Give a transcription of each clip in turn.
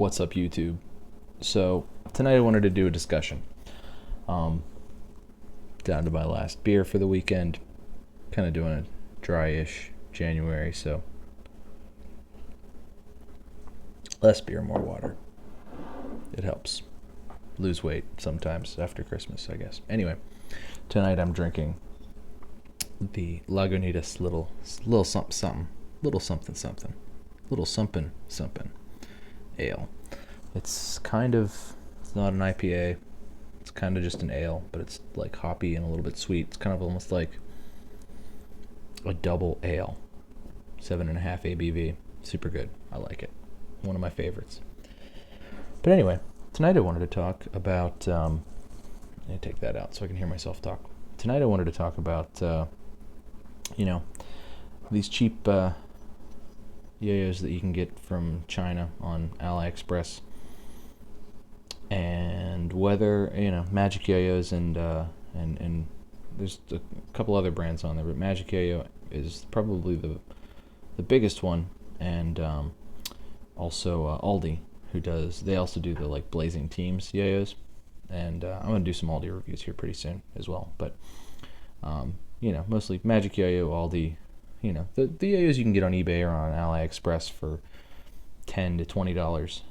What's up, YouTube? So tonight I wanted to do a discussion. Um, Down to my last beer for the weekend. Kind of doing a dry-ish January, so less beer, more water. It helps lose weight sometimes after Christmas, I guess. Anyway, tonight I'm drinking the Lagunitas little something, little something, little something ale. It's not an IPA. It's kind of just an ale, but it's like hoppy and a little bit sweet. It's kind of almost like a double ale. 7.5 ABV. Super good. I like it. One of my favorites. But anyway, tonight I wanted to talk about, let me take that out so I can hear myself talk. Tonight I wanted to talk about, these cheap yo-yos that you can get from China on AliExpress. And whether, Magic Yo-Yos and there's a couple other brands on there, but Magic Yo-Yo is probably the biggest one, and also Aldi, they also do the like Blazing Teams yo-yos, and I'm gonna do some Aldi reviews here pretty soon as well. But mostly Magic Yo-Yo, Aldi, the yo-yos you can get on eBay or on AliExpress for $10 to $20.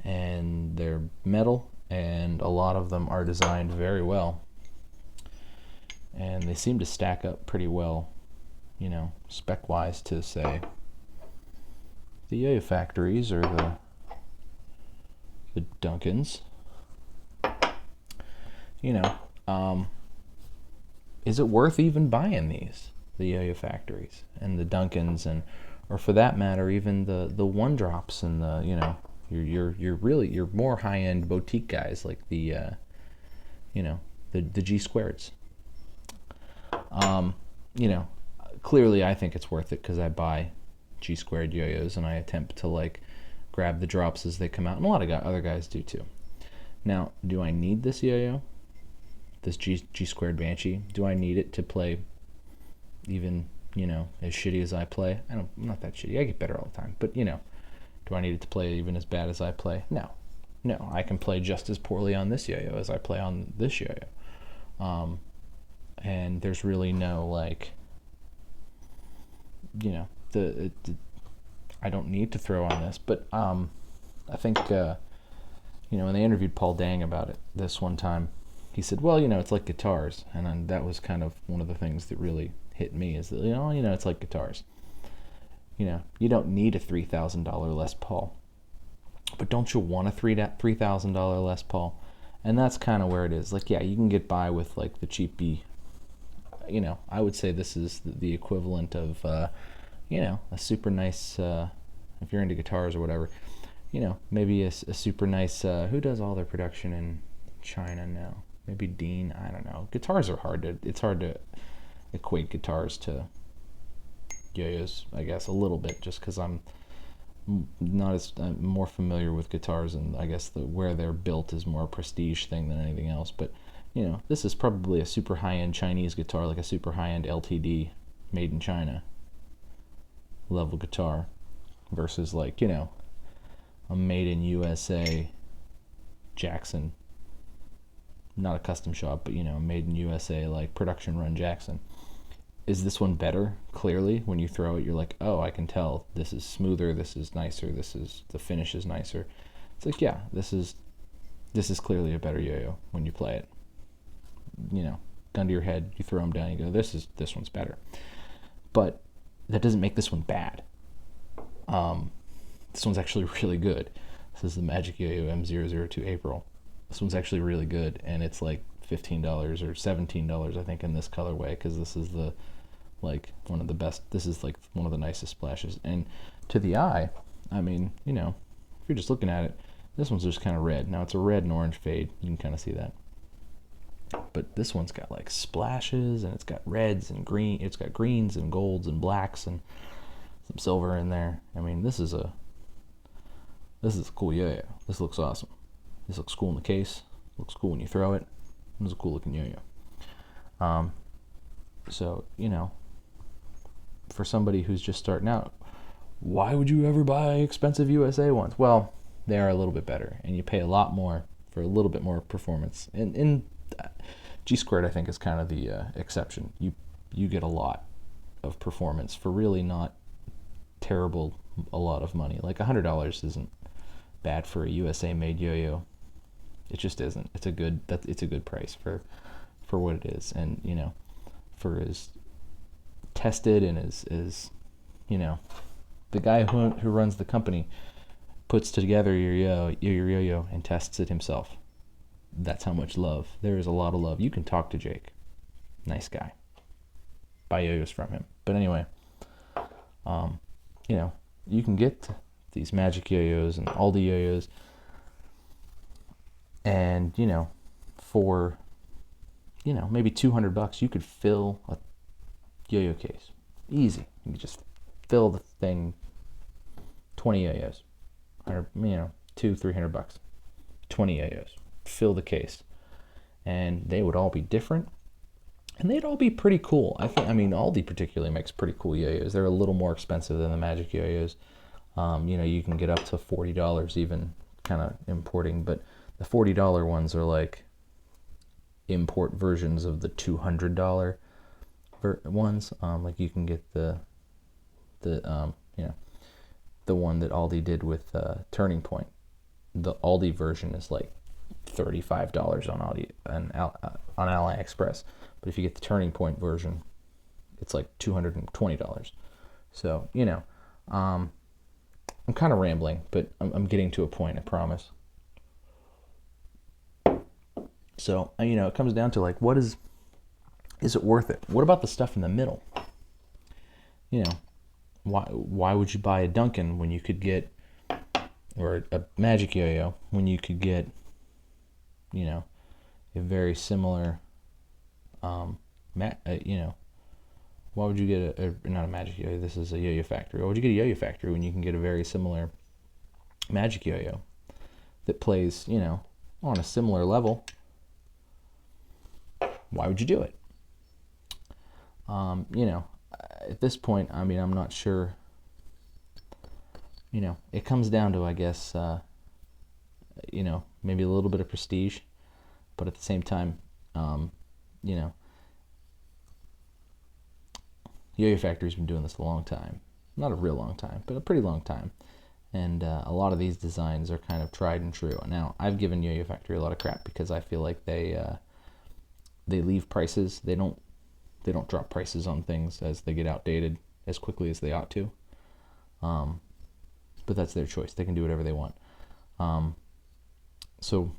And they're metal, and a lot of them are designed very well, and they seem to stack up pretty well, spec wise, to say the yo-yo factories or the Duncans. Is it worth even buying the yo-yo factories and the Duncans, or for that matter even the one drops and the You're more high-end boutique guys like the G squareds. Clearly I think it's worth it because I buy G squared yo-yos and I attempt to like grab the drops as they come out, and a lot of other guys do too. Now, do I need this yo-yo? This G squared Banshee? Do I need it to play even as shitty as I play? I'm not that shitty. I get better all the time, but do I need it to play even as bad as I play? No. I can play just as poorly on this yo-yo as I play on this yo-yo. And there's really no I don't need to throw on this. But I think when they interviewed Paul Dang about it this one time, he said, well, it's like guitars, and then that was kind of one of the things that really hit me is that it's like guitars. You don't need a $3,000 Les Paul, but don't you want a $3,000 Les Paul? And that's kind of where it is. Like, yeah, you can get by with like the cheapy. I would say this is the equivalent of, a super nice. If you're into guitars or whatever, maybe a super nice. Who does all their production in China now? Maybe Dean. I don't know. Guitars are it's hard to equate guitars to yo-yos, I guess, a little bit, just because I'm more familiar with guitars, and I guess where they're built is more a prestige thing than anything else. But this is probably a super high-end Chinese guitar, like a super high-end LTD made in China level guitar, versus like a made in USA Jackson, not a custom shop, but made in USA like production run Jackson. Is this one better? Clearly, when you throw it, you're like, oh, I can tell this is smoother, this is nicer, the finish is nicer. It's like, yeah, this is clearly a better yo-yo when you play it. Gun to your head, you throw them down, you go, this one's better. But that doesn't make this one bad. This one's actually really good. This is the Magic Yo-Yo M002 April. This one's actually really good, and it's like $15 or $17, I think, in this colorway, because this is one of the best. This is like one of the nicest splashes, and to the eye, I mean, if you're just looking at it, this one's just kind of red. Now it's a red and orange fade. You can kind of see that, but this one's got like splashes, and it's got reds and green. It's got greens and golds and blacks and some silver in there. I mean, this is a cool yo-yo. This looks awesome. This looks cool in the case. Looks cool when you throw it. It was a cool looking yo-yo. So, for somebody who's just starting out, why would you ever buy expensive USA ones? Well, they are a little bit better, and you pay a lot more for a little bit more performance. And G Squared, I think, is kind of the exception. You get a lot of performance for really not terrible a lot of money. Like $100 isn't bad for a USA made yo-yo. It just isn't. It's a good price for what it is, and for as tested and as the guy who runs the company puts together your yo-yo and tests it himself. That's how much love. There is a lot of love. You can talk to Jake. Nice guy. Buy yo-yos from him. But anyway, you can get these Magic yo-yos and Aldi yo-yos, and for maybe $200, you could fill a yo-yo case. Easy. You could just fill the thing, 20 yo-yos, or $200-$300, 20 yo-yos. Fill the case, and they would all be different, and they'd all be pretty cool. Aldi particularly makes pretty cool yo-yos. They're a little more expensive than the Magic yo-yos. You can get up to $40 even kind of importing, but the $40 ones are like import versions of the $200 ones. Like you can get the one that Aldi did with Turning Point. The Aldi version is like $35 on Aldi and on AliExpress, but if you get the Turning Point version, it's like $220. So I'm kind of rambling, but I'm getting to a point, I promise. So it comes down to like, is it worth it? What about the stuff in the middle? Why would you buy a Duncan when you could get, or a Magic yo-yo when you could get a very similar why would you get not a Magic yo-yo, this is a Yo-Yo Factory. Why would you get a Yo-Yo Factory when you can get a very similar Magic yo-yo that plays on a similar level? Why would you do it? At this point, I'm not sure. It comes down to, I guess, maybe a little bit of prestige, but at the same time, Yo-Yo Factory's been doing this a long time. Not a real long time, but a pretty long time. And a lot of these designs are kind of tried and true. Now, I've given Yo-Yo Factory a lot of crap because I feel like they leave prices. They don't drop prices on things as they get outdated as quickly as they ought to. But that's their choice. They can do whatever they want. So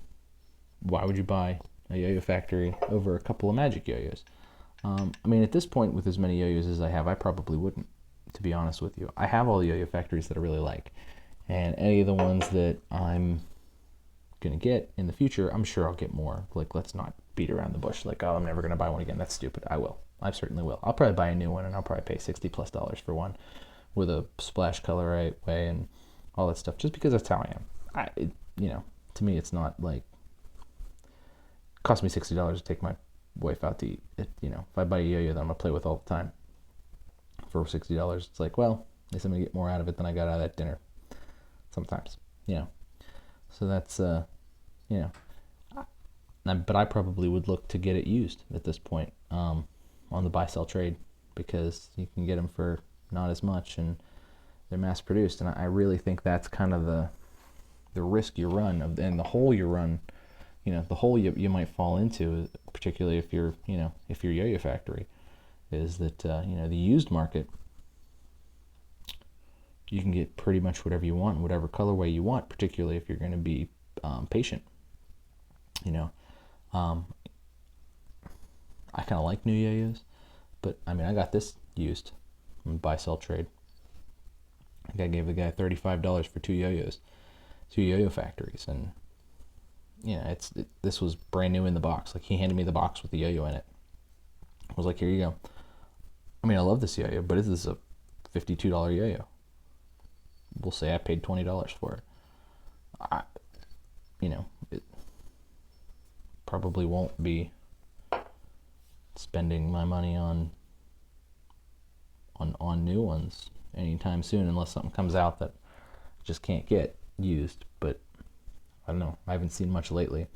why would you buy a Yo-Yo Factory over a couple of Magic yo-yos? At this point, with as many yo-yos as I have, I probably wouldn't, to be honest with you. I have all the Yo-Yo Factories that I really like, and any of the ones that I'm gonna get in the future, I'm sure I'll get more. Like, let's not beat around the bush. Like, oh, I'm never gonna buy one again. That's stupid. I will. I certainly will. I'll probably buy a new one, and I'll probably pay $60+ for one with a splash color right way and all that stuff, just because that's how I am. To me, it's not like it cost me $60 to take my wife out to eat. If I buy a yo-yo that I'm gonna play with all the time for $60, it's like, well, at least I'm gonna get more out of it than I got out of that dinner. Sometimes, So that's, but I probably would look to get it used at this point on the buy-sell trade, because you can get them for not as much and they're mass-produced. And I really think that's kind of the risk you run and the hole you run. The hole you might fall into, particularly if you're Yo-Yo Factory, is that the used market, you can get pretty much whatever you want, whatever colorway you want, particularly if you're going to be patient. I kind of like new yo-yos, but I got this used on buy-sell trade. I think I gave the guy $35 for two yo-yos, two Yo-Yo Factories, and this was brand new in the box. Like, he handed me the box with the yo-yo in it. I was like, here you go. I love this yo-yo, but this is a $52 yo-yo. We'll say I paid $20 for it. It probably won't be spending my money on new ones anytime soon, unless something comes out that I just can't get. used, but I don't know. I haven't seen much lately.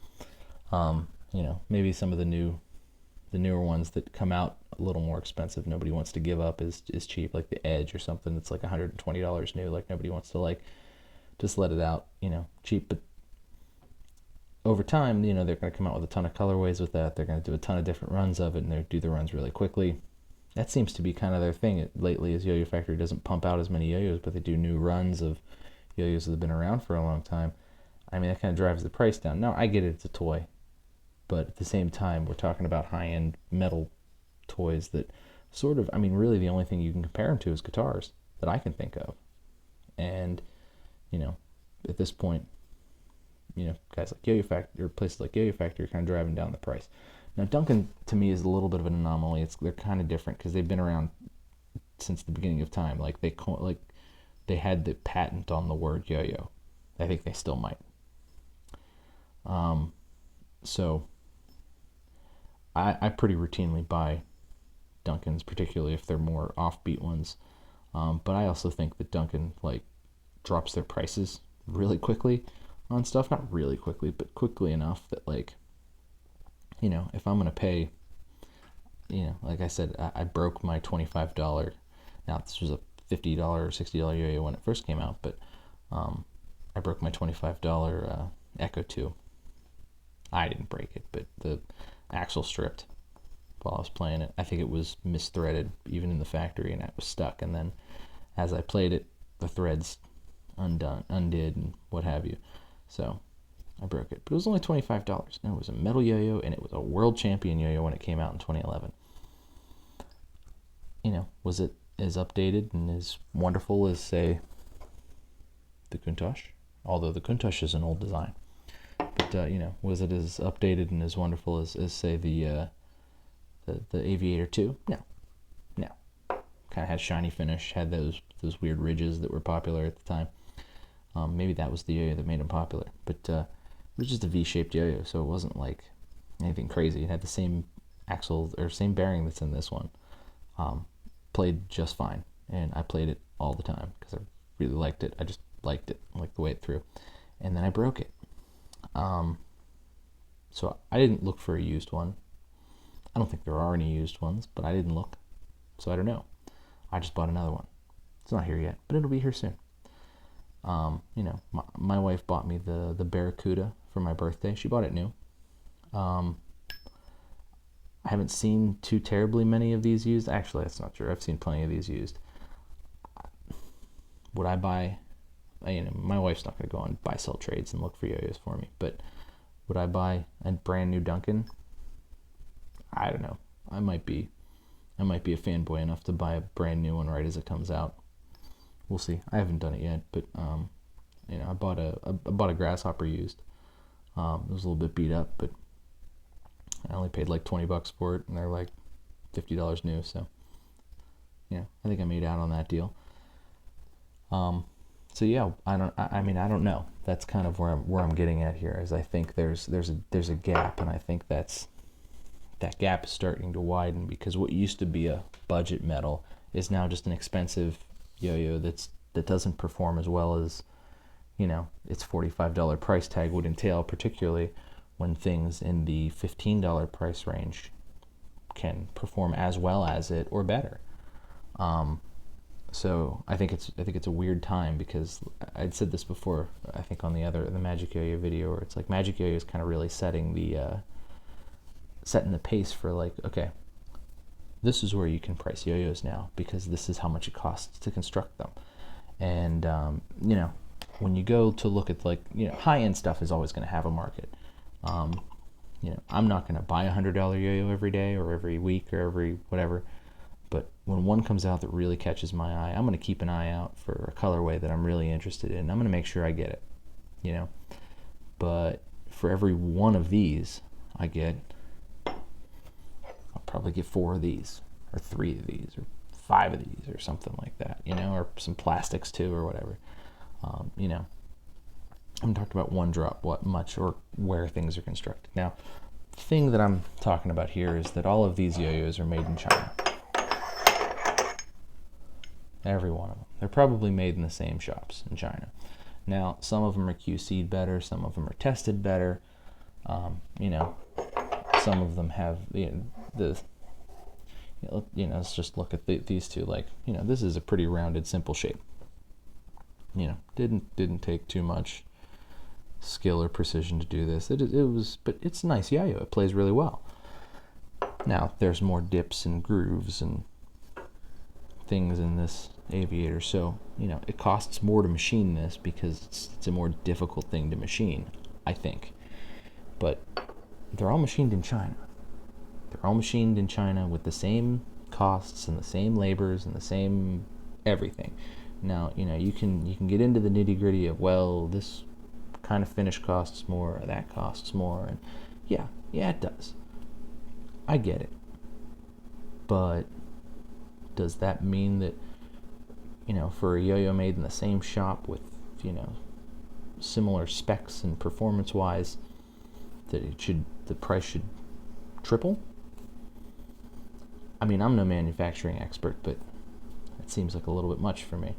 Maybe some of the newer ones that come out a little more expensive, nobody wants to give up is cheap, like the Edge or something that's like $120 new. Like nobody wants to like just let it out, cheap. But over time, they're going to come out with a ton of colorways with that. They're going to do a ton of different runs of it, and they do the runs really quickly. That seems to be kind of their thing lately. Is Yo-Yo Factory doesn't pump out as many yo-yos, but they do new runs of yo-yos that have been around for a long time. I mean, that kind of drives the price down. Now, I get it, it's a toy, but at the same time, we're talking about high-end metal toys that sort of, really the only thing you can compare them to is guitars that I can think of. And, at this point, guys like Yo-Yo Factory, or places like Yo-Yo Factory are kind of driving down the price. Now, Duncan, to me, is a little bit of an anomaly. They're kind of different because they've been around since the beginning of time. Like, they had the patent on the word yo-yo. I think they still might. So I pretty routinely buy Duncans, particularly if they're more offbeat ones. But I also think that Duncan drops their prices really quickly on stuff. Not really quickly, but quickly enough that if I'm gonna pay, like I said, I broke my $25. Now this was a $50 or $60 yo-yo when it first came out, but I broke my $25 Echo 2. I didn't break it, but the axle stripped while I was playing it. I think it was misthreaded even in the factory, and it was stuck. And then as I played it, the threads undid, and what have you. So I broke it, but it was only $25, and it was a metal yo-yo, and it was a world champion yo-yo when it came out in 2011. Was it as updated and as wonderful as, say, the Countach? Although the Countach is an old design. But, was it as updated and as wonderful as say, the Aviator 2? No. Kind of had shiny finish, had those weird ridges that were popular at the time. Maybe that was the yo-yo that made them popular. But it was just a V-shaped yo-yo, so it wasn't like anything crazy. It had the same axle or same bearing that's in this one. Played just fine, and I played it all the time because I really liked it. I just liked it, like the way it threw. And then I broke it. So I didn't look for a used one. I don't think there are any used ones, but I didn't look, so I don't know. I just bought another one. It's not here yet, but it'll be here soon. My wife bought me the Barracuda for my birthday. She bought it new. I haven't seen too terribly many of these used. Actually, that's not true. I've seen plenty of these used. Would I buy? My wife's not going to go on buy-sell trades and look for yo-yos for me, but would I buy a brand new Duncan? I don't know. I might be a fanboy enough to buy a brand new one right as it comes out. We'll see. I haven't done it yet, but I bought a Grasshopper used. It was a little bit beat up, but I only paid like $20 for it, and they're like $50 new. So I think I made out on that deal. So yeah, I don't know. That's kind of where I'm getting at here. Is I think there's a gap, and I think that gap is starting to widen, because what used to be a budget metal is now just an expensive yo-yo that doesn't perform as well as its $45 price tag would entail, particularly when things in the $15 price range can perform as well as it or better. So I think it's a weird time, because I'd said this before, I think on the Magic Yo-Yo video, where it's like Magic Yo-Yo is kind of really setting the pace for okay, this is where you can price yo-yos now, because this is how much it costs to construct them. And when you go to look at high-end stuff is always going to have a market. I'm not going to buy a $100 yo-yo every day or every week or every whatever. But when one comes out that really catches my eye, I'm going to keep an eye out for a colorway that I'm really interested in. I'm going to make sure I get it, But for every one of these I get, I'll probably get 4 of these, or 3 of these, or 5 of these, or something like that, or some plastics too, or whatever. I'm talking about one drop, what much, or where things are constructed. Now, the thing that I'm talking about here is that all of these yo-yos are made in China. Every one of them. They're probably made in the same shops in China. Now, some of them are QC'd better, some of them are tested better. You know, some of them have let's just look at these two. Like, you know, this is a pretty rounded, simple shape. You know, didn't take too much skill or precision to do this. It was, but it's a nice yo-yo. It plays really well. Now, there's more dips and grooves and things in this aviator, so, you know, it costs more to machine this because it's a more difficult thing to machine, I think. But they're all machined in China. They're all machined in China with the same costs and the same labors and the same everything. Now, you know, you can get into the nitty-gritty of, well, this kind of finish costs more, or that costs more, and yeah, it does. I get it. But does that mean that, you know, for a yo-yo made in the same shop with, you know, similar specs and performance-wise, that the price should triple? I mean, I'm no manufacturing expert, but it seems like a little bit much for me.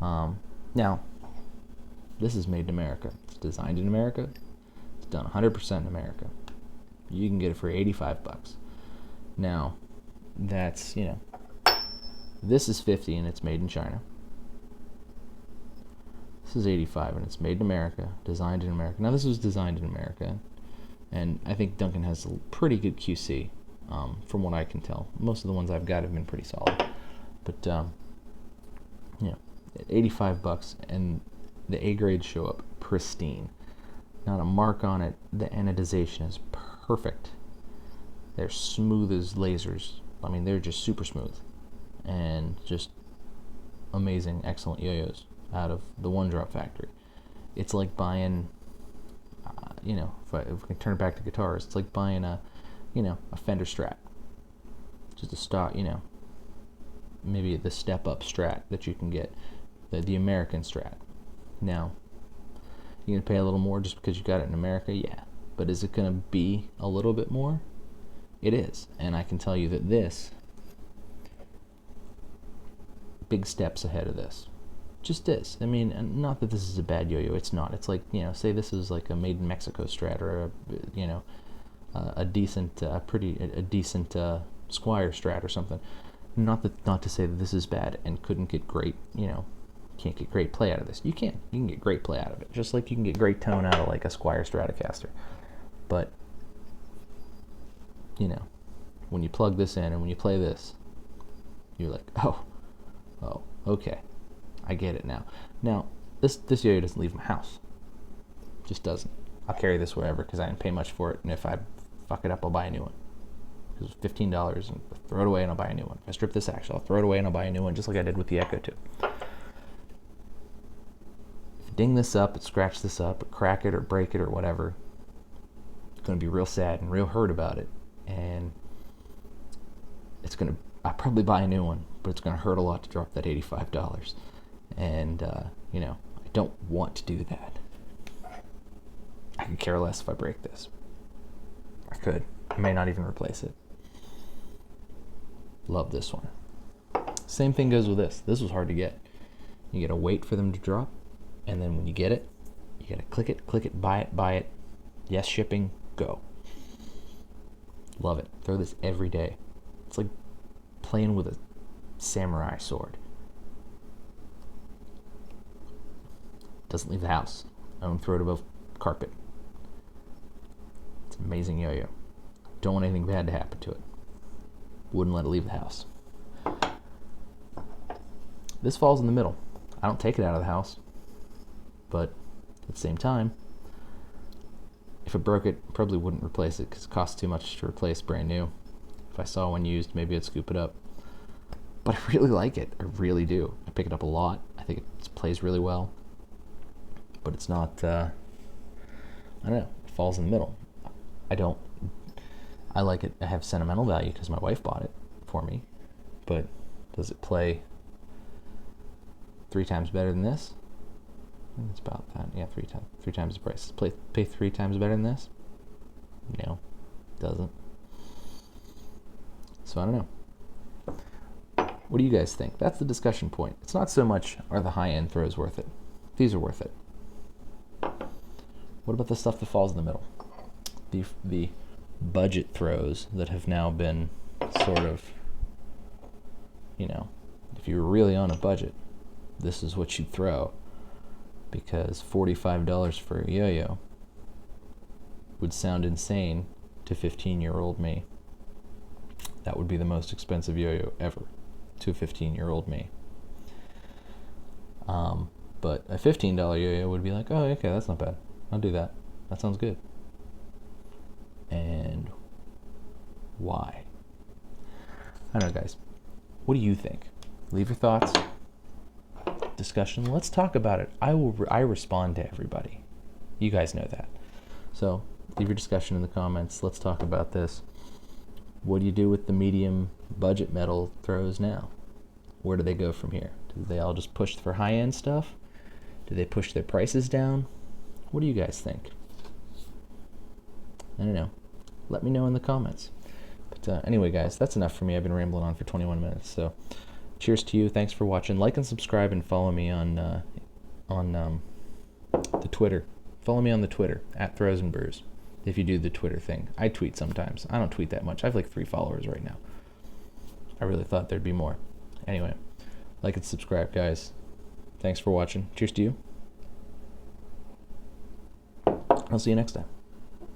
Now, this is made in America. It's designed in America. It's done 100% in America. You can get it for $85. Now, that's, you know, this is $50 and it's made in China. This is $85 and it's made in America, designed in America. Now, this was designed in America, and I think Duncan has a pretty good QC, from what I can tell. Most of the ones I've got have been pretty solid. But, you know, $85, and the A grades show up pristine. Not a mark on it. The anodization is perfect. They're smooth as lasers. I mean, they're just super smooth. And just amazing, excellent yo-yos out of the One Drop factory. It's like buying, you know, if we can turn it back to guitars, it's like buying a Fender Strat. Just a stock, you know, maybe the step-up Strat that you can get, the American Strat. Now, you're going to pay a little more just because you got it in America? Yeah. But is it going to be a little bit more? It is. And I can tell you that this, big steps ahead of this. Just is. I mean, not that this is a bad yo-yo. It's not. It's like, you know, say this is like a made in Mexico Strat, or a decent Squire Strat or something. Not to say that this is bad and couldn't get great, you know, can't get great play out of this. You can. You can get great play out of it, just like you can get great tone out of like a Squire Stratocaster. But, you know, when you plug this in and when you play this, you're like, oh, okay, I get it now. Now, this yo-yo doesn't leave my house. Just doesn't. I'll carry this wherever because I didn't pay much for it, and if I fuck it up, I'll buy a new one. Because it's $15, and I'll throw it away and I'll buy a new one. If I strip this axle, I'll throw it away and I'll buy a new one, just like I did with the Echo 2. Ding this up, scratch this up, or crack it or break it or whatever, it's going to be real sad and real hurt about it, and I'll probably buy a new one, but it's going to hurt a lot to drop that $85, and you know, I don't want to do that. I could care less if I break this. I may not even replace it. Love this one. Same thing goes with this. This was hard to get. You gotta wait for them to drop, and then when you get it, you gotta click it, buy it. Yes, shipping, go. Love it. Throw this every day. It's like playing with a samurai sword. Doesn't leave the house. I don't throw it above carpet. It's an amazing yo-yo. Don't want anything bad to happen to it. Wouldn't let it leave the house. This falls in the middle. I don't take it out of the house, but at the same time, if it broke it, probably wouldn't replace it because it costs too much to replace brand new. If I saw one used, maybe I'd scoop it up. But I really like it. I really do. I pick it up a lot. I think it plays really well. But it's not, I don't know, it falls in the middle. I like it. I have sentimental value because my wife bought it for me. But does it play 3 times better than this? I think it's about that. Yeah, 3 times the price. Pay 3 times better than this? No, doesn't. So I don't know. What do you guys think? That's the discussion point. It's not so much are the high-end throws worth it. These are worth it. What about the stuff that falls in the middle? The budget throws that have now been sort of, if you were really on a budget, this is what you'd throw, because $45 for a yo-yo would sound insane to 15-year-old me. That would be the most expensive yo-yo ever to a 15-year-old me. But a $15 yo-yo would be like, oh, okay, that's not bad. I'll do that. That sounds good. And why? I don't know, guys. What do you think? Leave your thoughts. Discussion. Let's talk about it. I respond to everybody. You guys know that. So leave your discussion in the comments. Let's talk about this. What do you do with the medium budget metal throws now? Where do they go from here? Do they all just push for high-end stuff? Do they push their prices down? What do you guys think? I don't know. Let me know in the comments. But anyway, guys, that's enough for me. I've been rambling on for 21 minutes. So cheers to you. Thanks for watching. Like and subscribe and follow me on the Twitter. Follow me on the Twitter, @Brews, if you do the Twitter thing. I tweet sometimes. I don't tweet that much. I have like 3 followers right now. I really thought there'd be more. Anyway, like and subscribe, guys. Thanks for watching. Cheers to you. I'll see you next time.